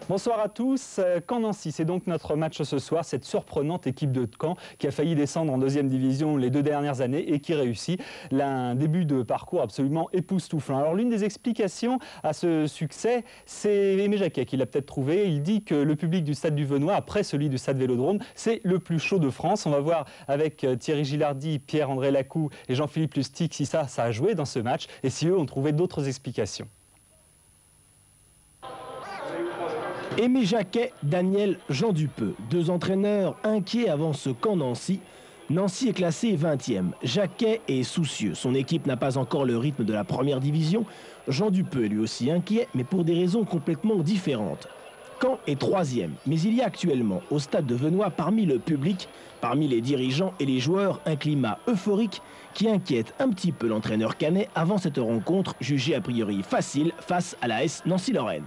Bonsoir à tous. Caen-Nancy, c'est donc notre match ce soir. Cette surprenante équipe de Caen qui a failli descendre en deuxième division les 2 dernières années et qui réussit. Là, un début de parcours absolument époustouflant. Alors l'une des explications à ce succès, c'est Aimé Jacquet qui l'a peut-être trouvé. Il dit que le public du Stade du Venoy, après celui du Stade Vélodrome, c'est le plus chaud de France. On va voir avec Thierry Gilardi, Pierre-André Lacou et Jean-Philippe Lustig si ça a joué dans ce match et si eux ont trouvé d'autres explications. Aimé Jacquet, Daniel Jean Dupeux, 2 entraîneurs inquiets avant ce camp Nancy. Nancy est classé 20e. Jacquet est soucieux. Son équipe n'a pas encore le rythme de la première division. Jean Dupeux est lui aussi inquiet, mais pour des raisons complètement différentes. Caen est 3e, mais il y a actuellement au stade de Venoy, parmi le public, parmi les dirigeants et les joueurs, un climat euphorique qui inquiète un petit peu l'entraîneur canet avant cette rencontre jugée a priori facile face à l'AS Nancy-Lorraine.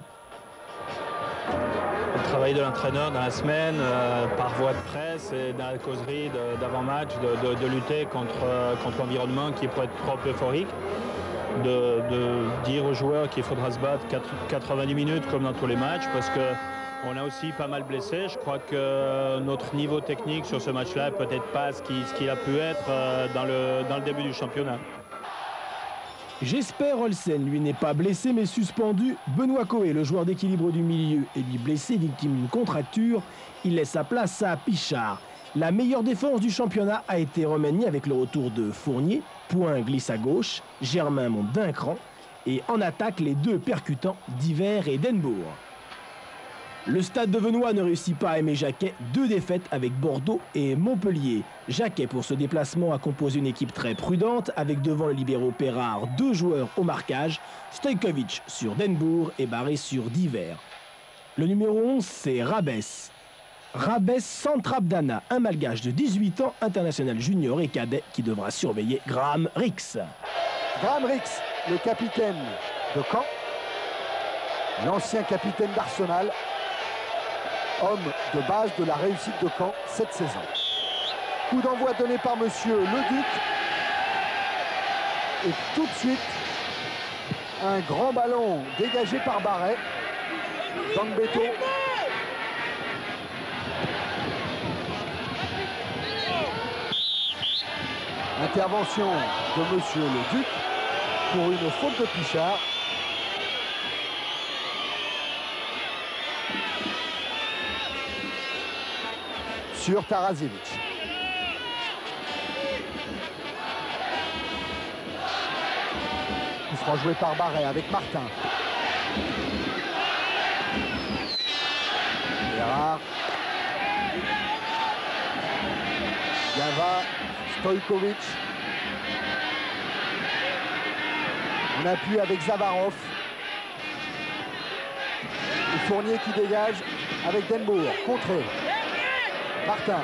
Le travail de l'entraîneur dans la semaine, par voie de presse et dans la causerie d'avant-match, de lutter contre l'environnement qui peut être trop euphorique, de dire aux joueurs qu'il faudra se battre 90 minutes comme dans tous les matchs parce qu'on a aussi pas mal blessé. Je crois que notre niveau technique sur ce match-là n'est peut-être pas ce qu'il a pu être dans le début du championnat. Jesper Olsen, lui, n'est pas blessé mais suspendu. Benoît Coé, le joueur d'équilibre du milieu, est lui blessé, victime d'une contracture. Il laisse sa place à Pichard. La meilleure défense du championnat a été remaniée avec le retour de Fournier. Point glisse à gauche, Germain monte d'un cran. Et en attaque, les 2 percutants d'Hiver et d'Henbourg. Le Stade de Venoy ne réussit pas à Aimé Jacquet, 2 défaites avec Bordeaux et Montpellier. Jacquet, pour ce déplacement, a composé une équipe très prudente, avec devant le libéro Perrard 2 joueurs au marquage, Stojkovic sur d'Henbourg et Barré sur d'Hiver. Le numéro 11, c'est Rabès. Rabès Santrabdana, un malgache de 18 ans, international junior et cadet, qui devra surveiller Graham Rix. Graham Rix, le capitaine de Caen, l'ancien capitaine d'Arsenal, homme de base de la réussite de Caen cette saison. Coup d'envoi donné par monsieur Leduc. Et tout de suite, un grand ballon dégagé par Barret. Gambetto. Intervention de monsieur Leduc pour une faute de Pichard. Sur Taraziewicz. Il sera joué par Barret avec Martin. Gérard. Gava. Stojkovic. On appuie avec Zavarov. Et Fournier qui dégage avec d'Henbourg. Contré. Martin.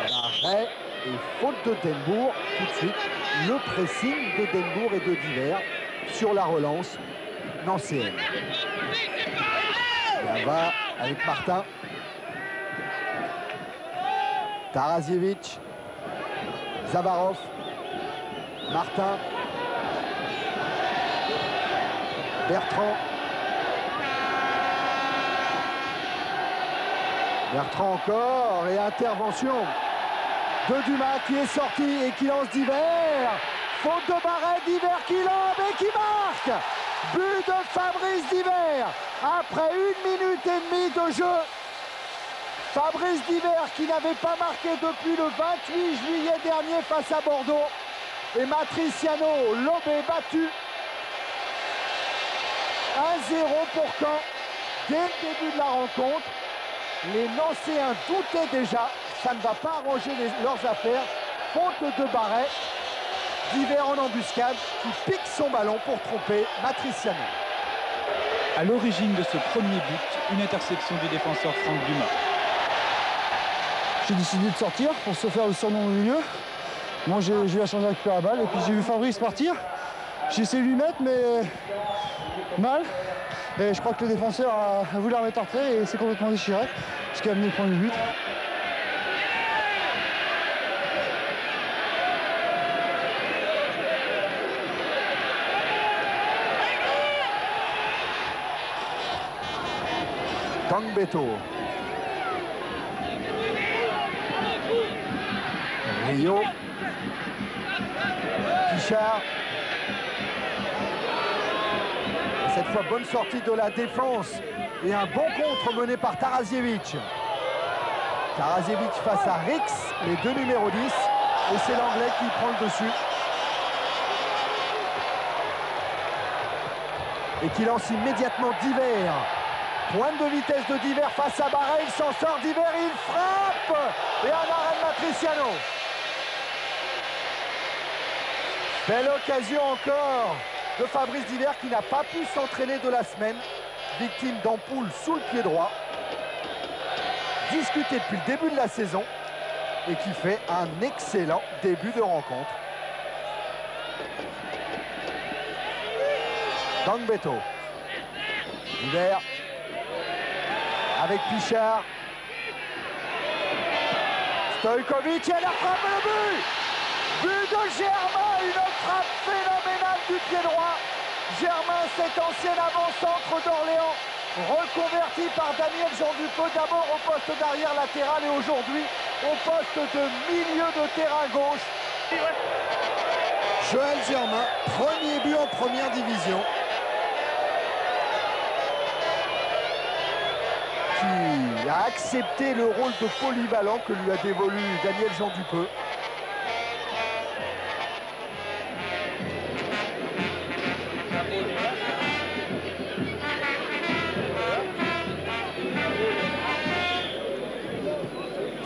Barret et faute de d'Henbourg. Tout de suite, le pressing de d'Henbourg et de d'Hiver sur la relance nancéenne. Gava avec Martin. Taraziewicz. Zavarov. Martin. Bertrand. Bertrand encore et intervention de Dumas qui est sorti et qui lance d'Hiver. Faute de Barret, d'Hiver qui lance et qui marque. But de Fabrice d'Hiver après 1 minute et demie de jeu. Fabrice d'Hiver qui n'avait pas marqué depuis le 28 juillet dernier face à Bordeaux. Et Matriciano, Lobé battu. 1-0 pour Caen. Dès le début de la rencontre, les Nancéens doutaient déjà. Ça ne va pas arranger leurs affaires. Faute de Barret. d'Hiver en embuscade qui pique son ballon pour tromper Matriciano. À l'origine de ce premier but, une interception du défenseur Franck Dumas. J'ai décidé de sortir pour se faire le surnom au milieu. Moi j'ai eu la chance de récupérer la balle et puis j'ai vu Fabrice partir. J'ai essayé de lui mettre mais mal. Et je crois que le défenseur a voulu la remettre en retrait et c'est complètement déchiré. Ce qui a amené le premier but. Gangbeto. Rio. Pichard. Cette fois, bonne sortie de la défense et un bon contre mené par Taraziewicz. Taraziewicz face à Rix, les deux numéros 10. Et c'est l'Anglais qui prend le dessus. Et qui lance immédiatement Diver. Pointe de vitesse de Diver face à Barret. Il s'en sort Diver, il frappe. Et un arrêt de Matriciano. Belle occasion encore de Fabrice Diver qui n'a pas pu s'entraîner de la semaine. Victime d'ampoule sous le pied droit. Discuté depuis le début de la saison. Et qui fait un excellent début de rencontre. Gangbeto. Diver. Avec Pichard. Stojkovic et la frappe et le but. But de Germain, une frappe phénoménale du pied droit. Germain, cet ancien avant-centre d'Orléans, reconverti par Daniel Jean Dupeux, d'abord au poste d'arrière latéral et aujourd'hui au poste de milieu de terrain gauche. Joël Germain, premier but en première division. Qui a accepté le rôle de polyvalent que lui a dévolu Daniel Jean Dupeux.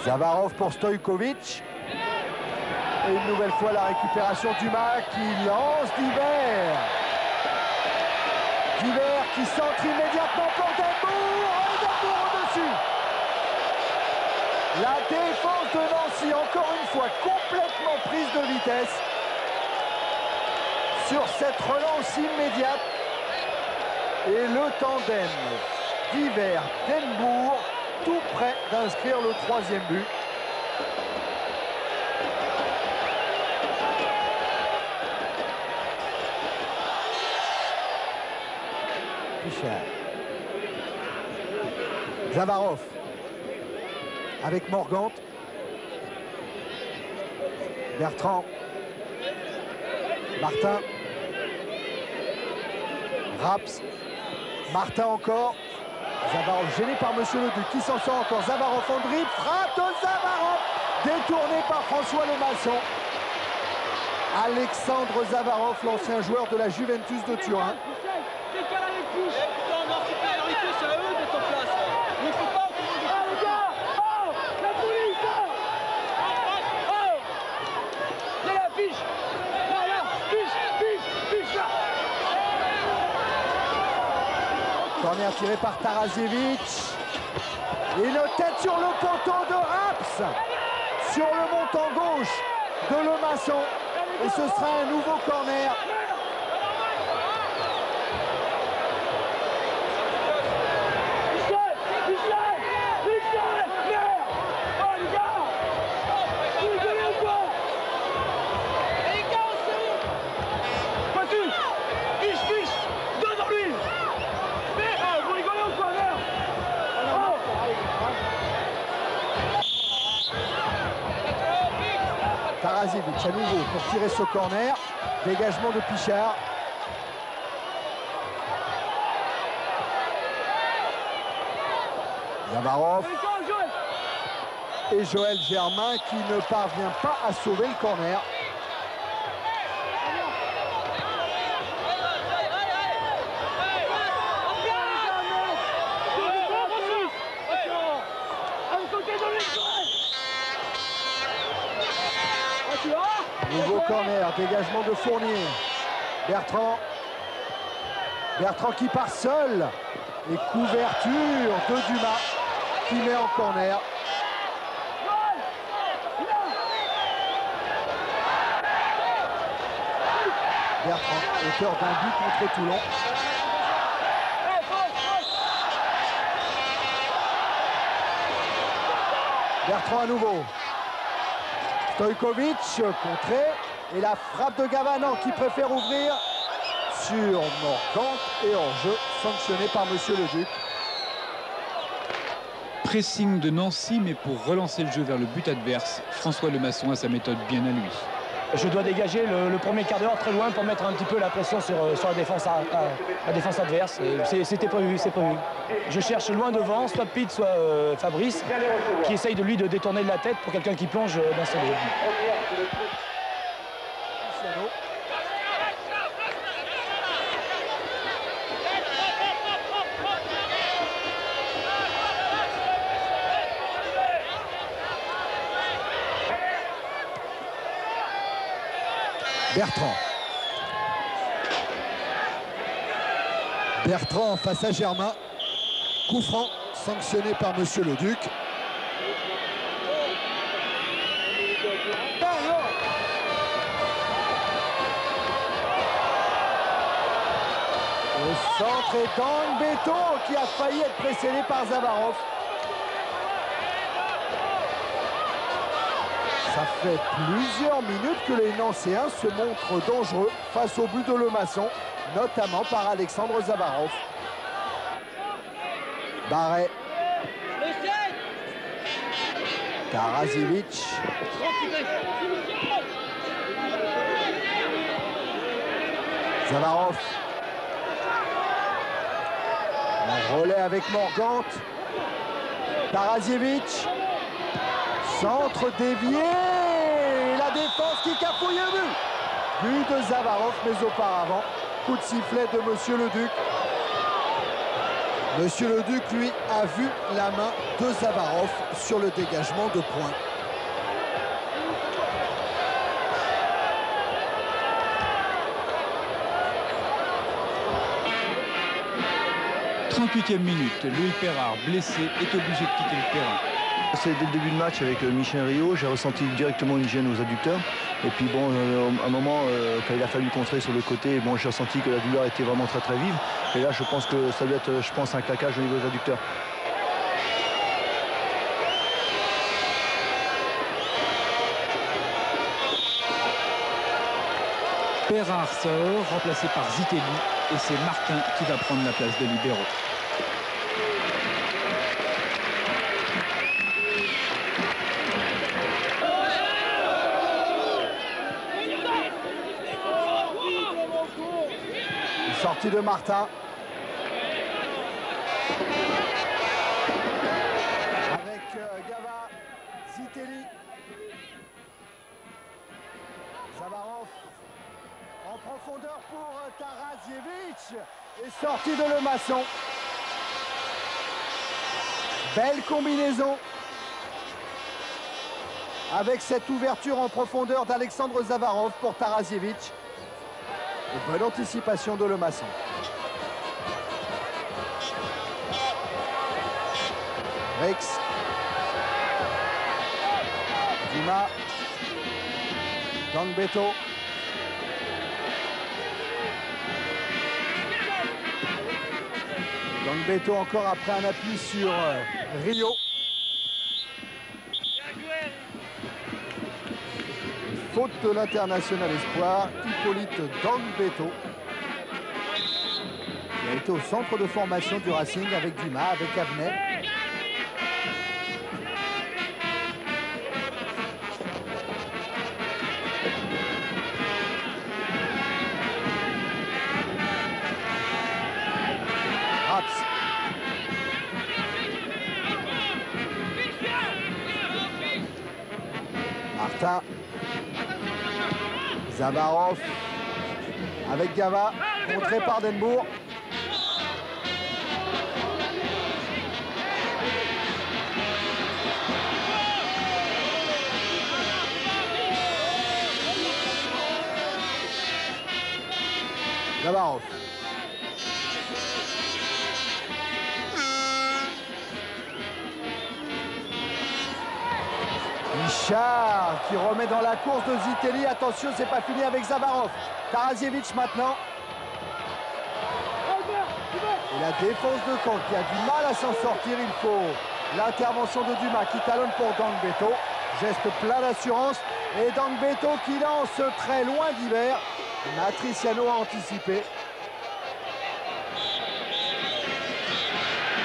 Zavarov pour Stojkovic. Et une nouvelle fois la récupération d'Humac qui lance Diver. Diver qui centre immédiatement pour Denbourg. Et Denbourg au-dessus. La défense de Nancy, encore une fois, complètement prise de vitesse. Sur cette relance immédiate. Et le tandem Diver-Denbourg, tout près d'inscrire le troisième but. Pichard. Zavarov avec Morgante. Bertrand. Martin. Raps. Martin encore. Zavarov gêné par Monsieur Leduc qui s'en sort encore. Zavarov en dribble. Frappe de Zavarov. Détourné par François Lemasson. Alexandre Zavarov, l'ancien joueur de la Juventus de Turin. Corner tiré par Taraziewicz. Et une tête sur le poteau de Raps. Sur le montant gauche de Lemasson. Et ce sera un nouveau corner. Taraziewicz à nouveau pour tirer ce corner. Dégagement de Pichard. Zavarov. Et Joël Germain qui ne parvient pas à sauver le corner. Nouveau corner, dégagement de Fournier. Bertrand. Bertrand qui part seul. Et couverture de Dumas qui met en corner. Bertrand, auteur d'un but contre Toulon. Bertrand à nouveau. Stojkovic contré. Et la frappe de Gavanan qui préfère ouvrir sur Morgante et hors-jeu sanctionné par Monsieur Leduc. Pressing de Nancy, mais pour relancer le jeu vers le but adverse, François Lemasson a sa méthode bien à lui. Je dois dégager le premier quart d'heure très loin pour mettre un petit peu la pression sur la défense, la défense adverse. C'était prévu, c'est prévu. Je cherche loin devant, soit Pete, soit Fabrice, qui essaye de lui de détourner de la tête pour quelqu'un qui plonge dans son dos. Bertrand. Bertrand face à Germain. Coup franc sanctionné par Monsieur le Duc. Le centre est dans le béton qui a failli être précédé par Zavarov. Ça fait plusieurs minutes que les Nancéens se montrent dangereux face au but de Lemasson, notamment par Alexandre Zavarov. Barret. Taraziewicz. Zavarov. Un relais avec Morgante. Taraziewicz. Centre dévié. La défense qui cafouille le but. But de Zavarov, mais auparavant, coup de sifflet de Monsieur le Duc. Monsieur le Duc, lui, a vu la main de Zavarov sur le dégagement de points. « 38e minute, Loïc Perrard, blessé, est obligé de quitter le terrain. C'est dès le début de match avec Michel Rio, j'ai ressenti directement une gêne aux adducteurs. Et puis bon, à un moment, quand il a fallu contrer sur le côté, bon, j'ai ressenti que la douleur était vraiment très très vive. Et là, je pense que ça doit être, un claquage au niveau des adducteurs. Perrard sort, remplacé par Zitelli, et c'est Martin qui va prendre la place de libéro. Sortie de Martin. Avec Gava, Zitelli. Zavarov en profondeur pour Taraziewicz. Et sortie de Lemasson. Belle combinaison. Avec cette ouverture en profondeur d'Alexandre Zavarov pour Taraziewicz. Et bonne anticipation de Lemasson. Rex. Dima. Gangbeto. Gangbeto encore après un appui sur Rio. Faute de l'international espoir, Hippolyte Gangbeto, qui a été au centre de formation du Racing avec Dumas, avec Avenet. Raps. Martin. Zavarov avec Gava, contré par Denbourg. Zavarov. Pichard qui remet dans la course de Zitelli. Attention, c'est pas fini avec Zavarov. Taraziewicz maintenant. Et la défense de Caen qui a du mal à s'en sortir. Il faut l'intervention de Dumas qui talonne pour Gangbeto. Geste plein d'assurance. Et Gangbeto qui lance très loin d'hiver. Matriciano a anticipé.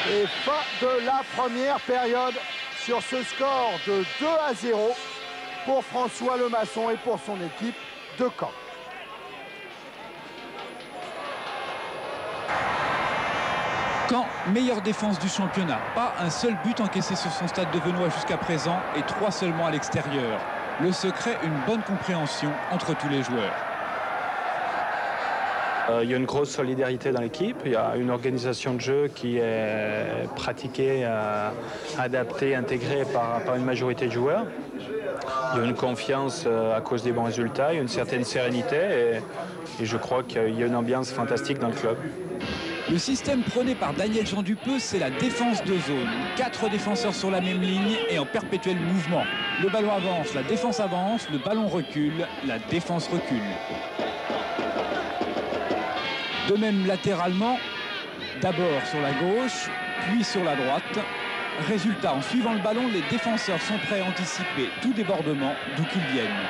Et fin de la première période sur ce score de 2-0 pour François Lemasson et pour son équipe de Caen. Caen, meilleure défense du championnat. Pas un seul but encaissé sur son stade de Venoy jusqu'à présent et 3 seulement à l'extérieur. Le secret, une bonne compréhension entre tous les joueurs. Il y a une grosse solidarité dans l'équipe, il y a une organisation de jeu qui est pratiquée, adaptée, intégrée par une majorité de joueurs. Il y a une confiance à cause des bons résultats, il y a une certaine sérénité et je crois qu'il y a une ambiance fantastique dans le club. Le système prôné par Daniel Jean Dupeux, c'est la défense de zone. 4 défenseurs sur la même ligne et en perpétuel mouvement. Le ballon avance, la défense avance, le ballon recule, la défense recule. De même latéralement, d'abord sur la gauche, puis sur la droite. Résultat, en suivant le ballon, les défenseurs sont prêts à anticiper tout débordement d'où qu'ils viennent.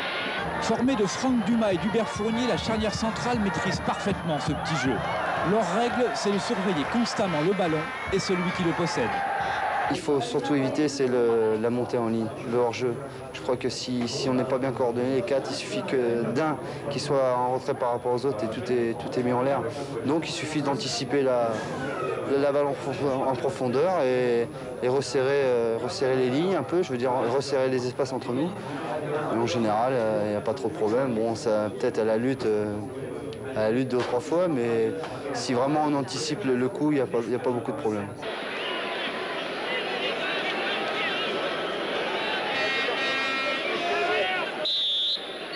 Formé de Franck Dumas et d'Hubert Fournier, la charnière centrale maîtrise parfaitement ce petit jeu. Leur règle, c'est de surveiller constamment le ballon et celui qui le possède. Il faut surtout éviter, c'est la montée en ligne, le hors-jeu. Je crois que si on n'est pas bien coordonné, les 4, il suffit que d'un qui soit en retrait par rapport aux autres et tout est mis en l'air. Donc il suffit d'anticiper la balle en profondeur et resserrer les lignes un peu, je veux dire resserrer les espaces entre nous. Et en général, il n'y a pas trop de problème. Bon, ça peut-être à la lutte 2 ou 3 fois, mais si vraiment on anticipe le coup, il n'y a pas beaucoup de problèmes.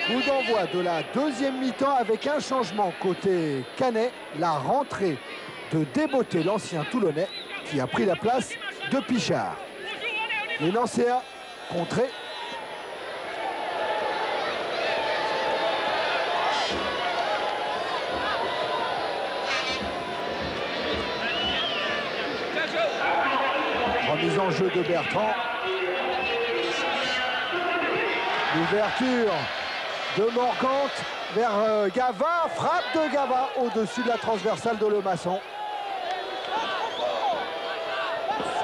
Coup d'envoi de la deuxième mi-temps avec un changement côté Canet, la rentrée de Desbottets, l'ancien Toulonnais, qui a pris la place de Pichard. Les Nancéens contrés. Remise en jeu de Bertrand. L'ouverture de Morgante vers Gava, frappe de Gava au-dessus de la transversale de Lemasson.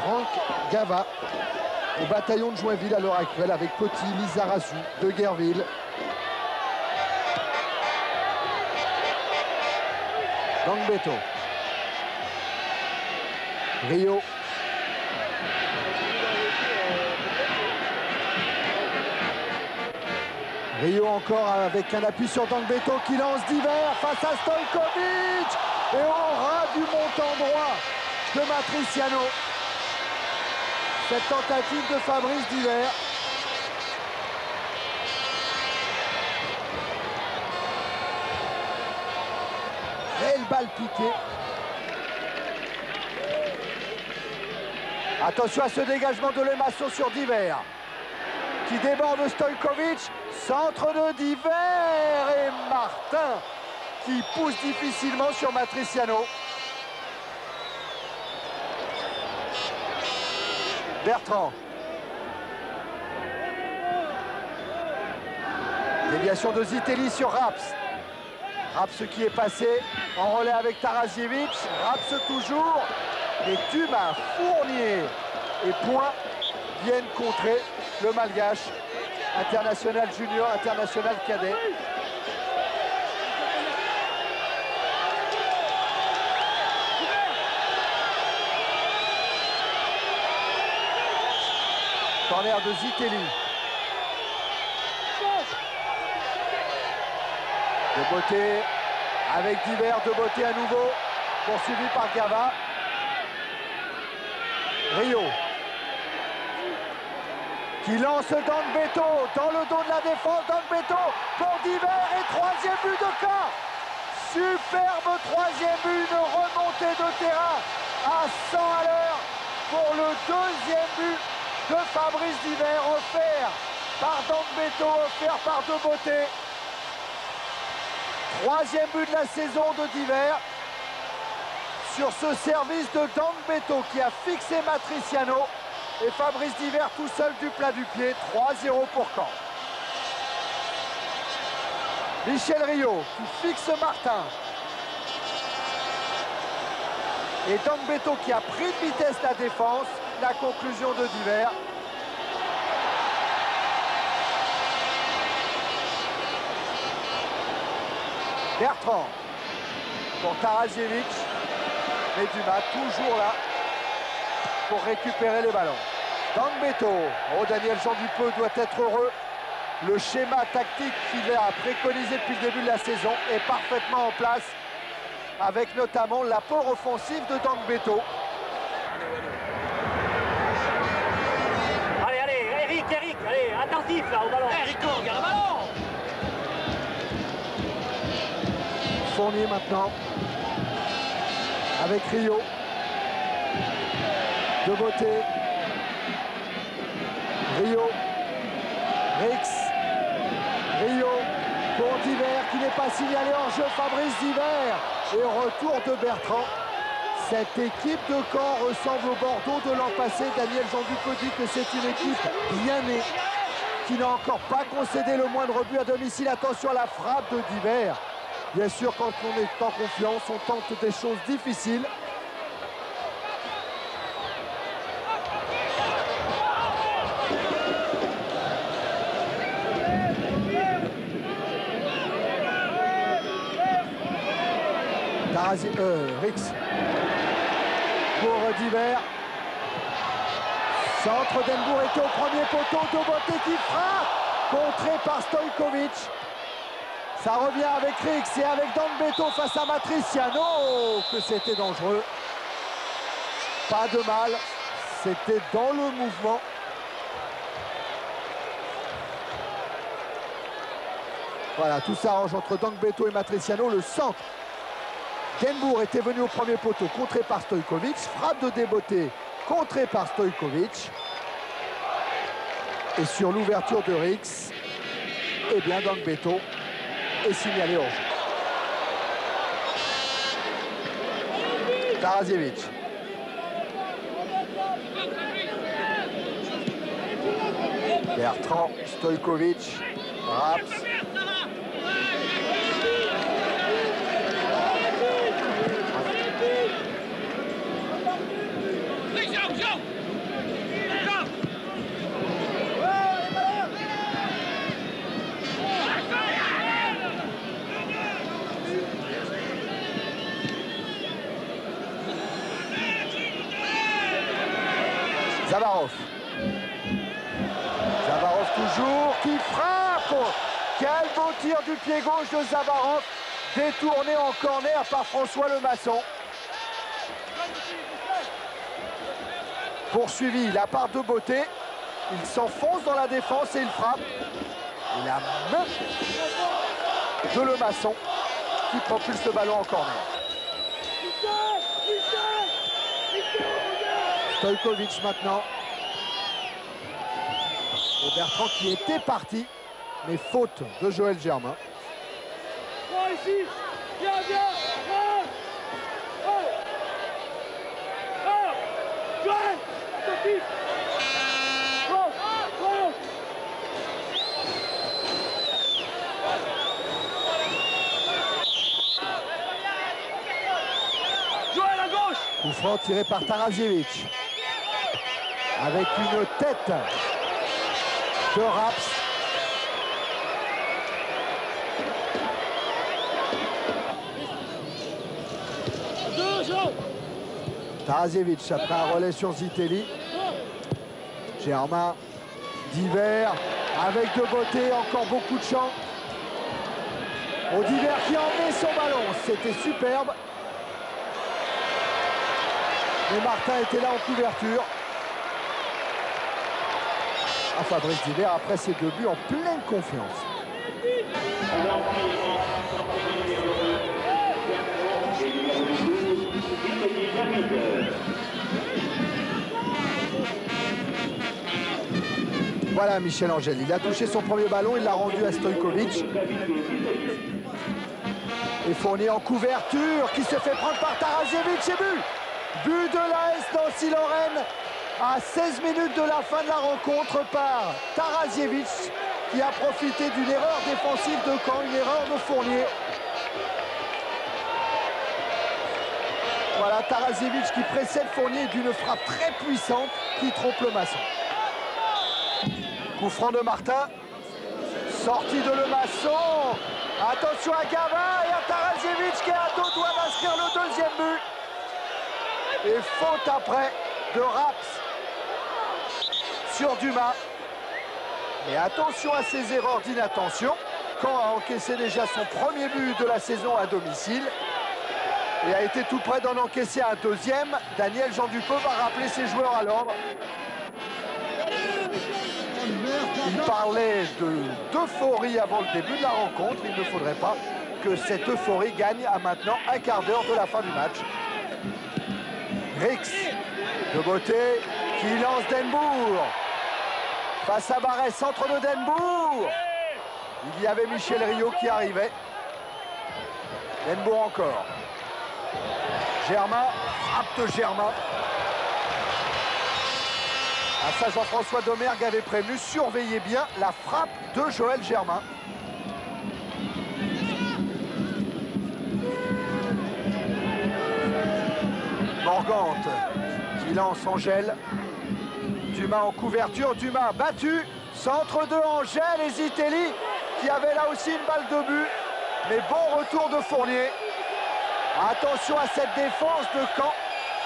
Franck Gava, au bataillon de Joinville à l'heure actuelle avec Petit, Lizarazu, de Guerville. Dangbeto. Rio. Rio encore avec un appui sur Dangbeto qui lance d'hiver face à Stojkovic. Et au ras du montant droit de Matriciano. Cette tentative de Fabrice d'hiver. Belle balle piquée. Attention à ce dégagement de Lemasson sur Diver. Qui déborde Stojkovic. Centre de Diver et Martin qui pousse difficilement sur Matriciano. Bertrand. Déviation de Zitelli sur Raps. Raps qui est passé en relais avec Tarasiewicz. Raps toujours. Et Dumas, Fournier et Point viennent contrer le Malgache. International junior, international cadet. Corner de Zitelli. Desbottets avec Diver, Desbottets à nouveau, poursuivi par Gava. Rio. Qui lance Dangbeto dans le dos de la défense. Dangbeto pour Diver et troisième but de Caen. Superbe troisième but, une remontée de terrain à 100 à l'heure pour le deuxième but de Fabrice Diver, offert par Dangbeto, offert par Desbottets. Troisième but de la saison de Diver sur ce service de Dangbeto qui a fixé Matriciano. Et Fabrice Diver tout seul du plat du pied, 3-0 pour Caen. Michel Rio qui fixe Martin. Et Dangbeto qui a pris de vitesse la défense. La conclusion de Diver. Bertrand pour Taraziewicz. Mais Dumas toujours là pour récupérer les ballons. Dangbeto. Oh, Daniel Jean Dupeux doit être heureux. Le schéma tactique qu'il a préconisé depuis le début de la saison est parfaitement en place, avec notamment l'apport offensif de Dangbeto. Allez, Eric, allez, attentif là au ballon. Rico, regarde le ballon. Fournier maintenant, avec Rio. De beauté. Rio. Rix. Rio pour Diver qui n'est pas signalé en jeu. Fabrice Diver. Et retour de Bertrand. Cette équipe de Caen ressemble au Bordeaux de l'an passé. Daniel Jean Dupeux dit que c'est une équipe bien née, qui n'a encore pas concédé le moindre but à domicile. Attention à la frappe de Diver. Bien sûr, quand on est en confiance, on tente des choses difficiles. Rix pour Diver. Centre d'Enbourg était au premier poteau. De beauté qui frappe. Contré par Stojkovic. Ça revient avec Rix et avec Dangbeto face à Matriciano. Oh, que c'était dangereux. Pas de mal. C'était dans le mouvement. Voilà, tout s'arrange entre Dangbeto et Matriciano. Le centre d'Enbourg était venu au premier poteau, contré par Stojkovic. Frappe de Desboté, contré par Stojkovic. Et sur l'ouverture de Rix, eh bien Dangbeto est signalé hors jeu. Taraziewicz. Bertrand, Stojkovic, Raps. Zavarov. Zavarov toujours qui frappe. Quel beau tir du pied gauche de Zavarov. Détourné en corner par François Lemasson. Poursuivi la part de beauté. Il s'enfonce dans la défense et il frappe. Et la main de Lemasson qui propulse le ballon en corner. Stojkovic maintenant. Et Bertrand qui était parti, mais faute de Joël Germain. Coup franc tiré par Taraziewicz. Avec une tête de Raps. Taraziewicz après un relais sur Zitelli. Germain, Diver avec de beauté, encore beaucoup de champ. Au Diver qui a emmené son ballon, c'était superbe. Mais Martin était là en couverture. À Fabrice Diver après ses deux buts en pleine confiance. Voilà Michel Angel, il a touché son premier ballon, il l'a rendu à Stojkovic. Et Fournier en couverture qui se fait prendre par Taraziewicz et but. But de l'AS Nancy-Lorraine à 16 minutes de la fin de la rencontre par Taraziewicz qui a profité d'une erreur défensive de Caen, une erreur de Fournier. Voilà, Taraziewicz qui précède Fournier d'une frappe très puissante qui trompe le maçon. Coup franc de Martin. Sortie de Le Maçon. Attention à Gava et à Taraziewicz qui est à deux doigts d'inscrire le deuxième but. Et faute après de Raps sur Dumas. Et attention à ces erreurs d'inattention. Caen a encaissé déjà son premier but de la saison à domicile et a été tout près d'en encaisser un deuxième. Daniel Jean Dupeux va rappeler ses joueurs à l'ordre. Il parlait d'euphorie avant le début de la rencontre. Il ne faudrait pas que cette euphorie gagne à maintenant un quart d'heure de la fin du match. Rix de beauté qui lance Denbourg. Face à Barret, centre de Denbourg. Il y avait Michel Rio qui arrivait. Denbourg encore. Germain, frappe de Germain. Ah, ça, Jean-François Domergue avait prévenu, surveillez bien la frappe de Joël Germain. Morgante qui lance Angèle. Dumas en couverture, Dumas battu. Centre de Angèle et Zitelli qui avait là aussi une balle de but. Mais bon retour de Fournier. Attention à cette défense de Caen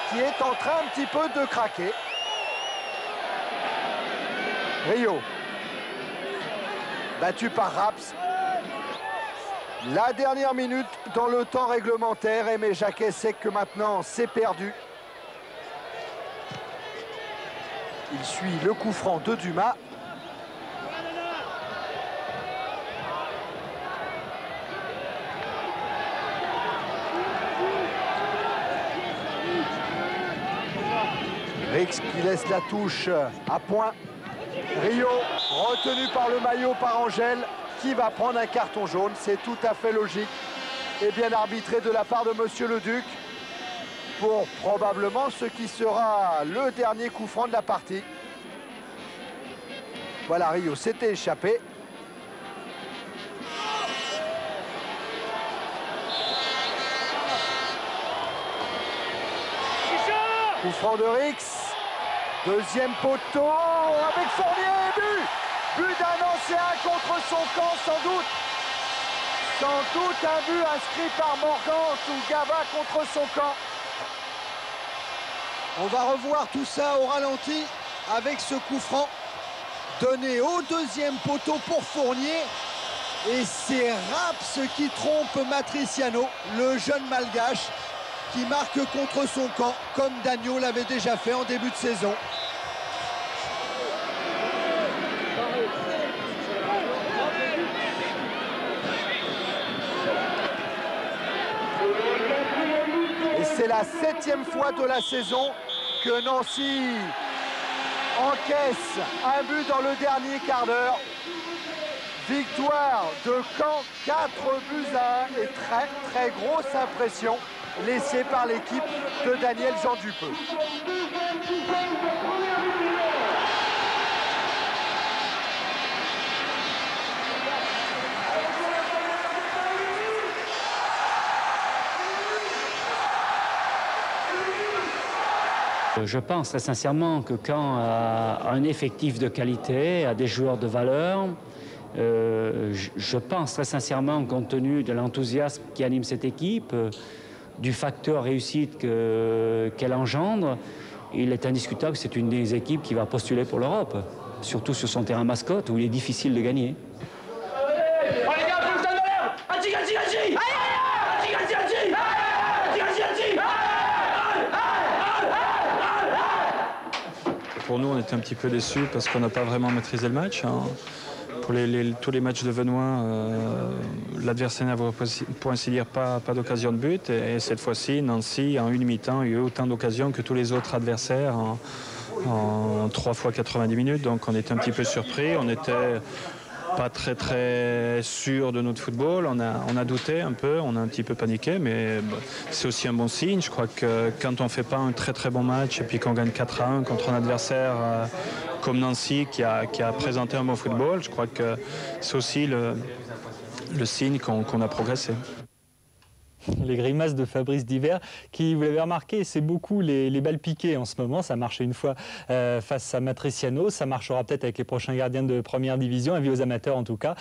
qui est en train un petit peu de craquer. Rio. Battu par Raps. La dernière minute dans le temps réglementaire. Aimé Jacquet sait que maintenant c'est perdu. Il suit le coup franc de Dumas. Rix qui laisse la touche à point. Rio, retenu par le maillot par Angèle, qui va prendre un carton jaune. C'est tout à fait logique et bien arbitré de la part de Monsieur Leduc pour probablement ce qui sera le dernier coup franc de la partie. Voilà, Rio s'était échappé. Coup franc de Rix. Deuxième poteau avec Fournier, but. But d'un ancien contre son camp, sans doute. Sans doute un but inscrit par Morgante ou Gava contre son camp. On va revoir tout ça au ralenti avec ce coup franc donné au deuxième poteau pour Fournier. Et c'est Raps qui trompe Matriciano, le jeune malgache, qui marque contre son camp, comme Dagno l'avait déjà fait en début de saison. Et c'est la 7e fois de la saison que Nancy encaisse un but dans le dernier quart d'heure. Victoire de Caen, 4 buts à 1 et très très grosse impression laissée par l'équipe de Daniel Jean Dupeux. Je pense très sincèrement que Caen a un effectif de qualité, a des joueurs de valeur. Je pense très sincèrement, compte tenu de l'enthousiasme qui anime cette équipe, du facteur réussite qu'elle engendre, il est indiscutable que c'est une des équipes qui va postuler pour l'Europe, surtout sur son terrain mascotte où il est difficile de gagner. Pour nous, on était un petit peu déçus parce qu'on n'a pas vraiment maîtrisé le match. Hein. Pour tous les matchs de Venoy, l'adversaire n'avait pour ainsi dire pas d'occasion de but. Et cette fois-ci, Nancy, en une mi-temps, a eu autant d'occasions que tous les autres adversaires en 3 fois 90 minutes. Donc on était un petit peu surpris. On n'était pas très sûr de notre football. On a douté un peu, on a un petit peu paniqué, mais c'est aussi un bon signe. Je crois que quand on ne fait pas un très bon match et puis qu'on gagne 4-1 contre un adversaire comme Nancy qui a présenté un bon football, je crois que c'est aussi le signe qu'on a progressé. Les grimaces de Fabrice Divert, qui, vous l'avez remarqué, c'est beaucoup les balles piquées en ce moment. Ça marchait une fois face à Matriciano, ça marchera peut-être avec les prochains gardiens de première division, avis aux amateurs en tout cas.